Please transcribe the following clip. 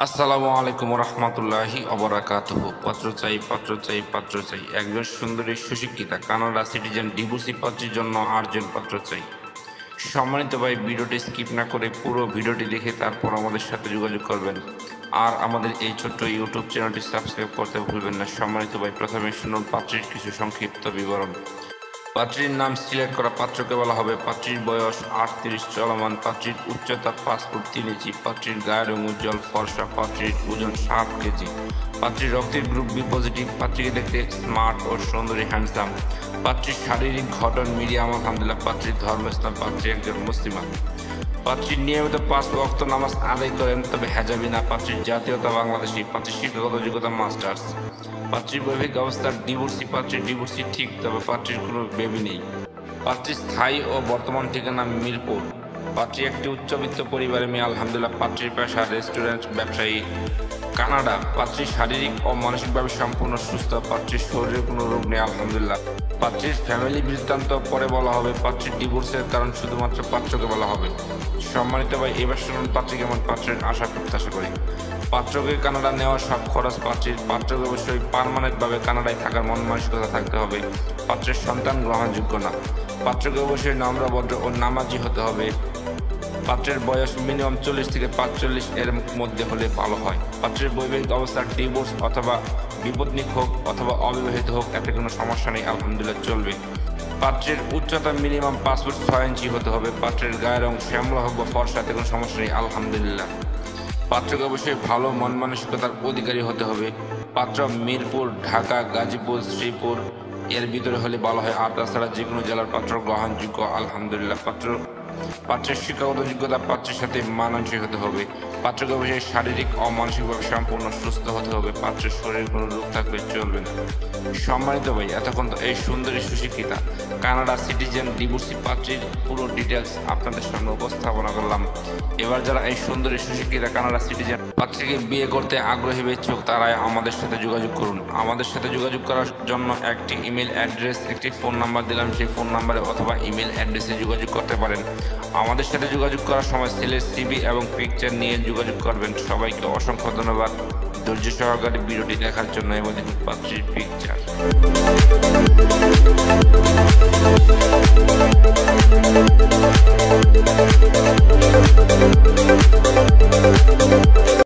আসসালামু আলাইকুম রহমতুল্লাহি অবরাকাতুহু। পাত্র চাই একজন সুন্দরী সুশিক্ষিতা কানাডা সিটিজেন ডিভোর্সি পাত্রীর জন্য আর্জেন্ট পাত্র চাই। সম্মানিত ভাই, ভিডিওটি স্কিপ না করে পুরো ভিডিওটি দেখে তারপর আমাদের সাথে যোগাযোগ করবেন। আর আমাদের এই ছোট্ট ইউটিউব চ্যানেলটি সাবস্ক্রাইব করতে ভুলবেন না। সম্মানিত ভাই, প্রথমে শুনুন পাত্রীর কিছু সংক্ষিপ্ত বিবরণ। পাত্রীর নাম সিলেক্ট করা পাত্রকে বলা হবে। পাত্রীর বয়স 38 চলমান। পাত্রীর উচ্চতা 5 ফুট 3 ইঞ্চি। পাত্রীর গায়ের রং উজ্জ্বল ফর্সা। পাত্রীর ওজন 7 কেজি। পাত্রীর রক্তের গ্রুপ বি পজিটিভ। পাত্রীকে দেখতে স্মার্ট ও সুন্দরী হ্যান্ডসাম। পাত্রীর শারীরিক গঠন মিডিয়াম আলহামদুলিল্লাহ। পাত্রীর ধর্ম ইসলাম। পাত্রী একজন মুসলিমা। পাত্রী নিয়মিত 5 ওয়াক্ত নামাজ আদায় করেন, তবে হেজাবি না। পাত্রীর জাতীয়তা বাংলাদেশি। পাত্রীর শিক্ষাগত যোগ্যতা মাস্টার্স। পাত্রীর বৈবাহিক অবস্থা ডিভোর্সি। পাত্রীর ডিভোর্সি ঠিক, তবে পাত্রীর কোনো বেবি নেই। পাত্রীর স্থায়ী ও বর্তমান ঠিকানা মিরপুর। পাত্রী একটি উচ্চবিত্ত পরিবারের মেয়ে আলহামদুলিল্লাহ। পাত্রীর পেশা রেস্টুরেন্ট ব্যবসায়ী, কানাডা। পাত্রী শারীরিক ও মানসিকভাবে সম্পূর্ণ সুস্থ। পাত্রীর শরীরে কোনো রোগ নেই আলহামদুলিল্লাহ। পাত্রীর ফ্যামিলি বৃত্তান্ত পরে বলা হবে। পাত্রীর ডিভোর্সের কারণ শুধুমাত্র পাত্রকে বলা হবে। সম্মানিত ভাই, এবার শুনুন পাত্রী কেমন পাত্রের আশা প্রত্যাশা করি। পাত্রকে কানাডা নেওয়ার সব খরচ পাত্রীর। পাত্রকে অবশ্যই পার্মানেন্টভাবে কানাডায় থাকার মন মানসিকতা থাকতে হবে। পাত্রের সন্তান গ্রহণযোগ্য না। পাত্রকে অবশ্যই নম্র ভদ্র ও নামাজি হতে হবে। পাত্রের বয়স মিনিমাম 40 থেকে 45 এর মধ্যে হলে ভালো হয়। পাত্রের বৈবাহিক অবস্থা ডিভোর্স অথবা বিপত্নিক হোক অথবা অবিবাহিত হোক, এতে কোনো সমস্যা নেই আলহামদুলিল্লাহ, চলবে। পাত্রের উচ্চতা মিনিমাম 5 ফুট 6 ইঞ্চি হতে হবে। পাত্রের গায়ের রং শ্যামলা হোক বা ফর্সা, এতে কোনো সমস্যা নেই আলহামদুলিল্লাহ। পাত্রকে অবশ্যই ভালো মন মানসিকতার অধিকারী হতে হবে। পাত্র মিরপুর, ঢাকা, গাজীপুর, শ্রীপুর এর ভিতরে হলে ভালো হয়। আর তাছাড়া যে কোনো জেলার পাত্র গ্রহণযোগ্য আলহামদুলিল্লাহ। পাত্রের শিক্ষাগত যোগ্যতা পাত্রের সাথে মানানসই হতে হবে। পাত্রকে অবশ্যই শারীরিক ও মানসিকভাবে সম্পূর্ণ সুস্থ হতে হবে। পাত্রের শরীরে কোনো রোগ থাকলে চলবে না। সম্মানিত ভাই, এতক্ষণ তো এই সুন্দরী সুশিক্ষিতা কানাডা সিটিজেন ডিভোর্সি পাত্রীর পুরো ডিটেলস আপনাদের সামনে উপস্থাপনা করলাম। এবার যারা এই সুন্দরী সুশিক্ষিতা কানাডা সিটিজেন পাত্রীকে বিয়ে করতে আগ্রহী ইচ্ছুক, তারাই আমাদের সাথে যোগাযোগ করুন। আমাদের সাথে যোগাযোগ করার জন্য একটি ইমেল অ্যাড্রেস, একটি ফোন নাম্বার দিলাম। সেই ফোন নাম্বারে অথবা ইমেল অ্যাড্রেসে যোগাযোগ করতে পারেন। আমাদের সাথে যোগাযোগ করার সময় ছেলের সিভি এবং পিকচার নিয়ে যোগাযোগ করবেন। সবাইকে অসংখ্য ধন্যবাদ ধৈর্য সহকারে ভিডিওটি দেখার জন্য। এবং দেখুন পাত্রীর পিকচার।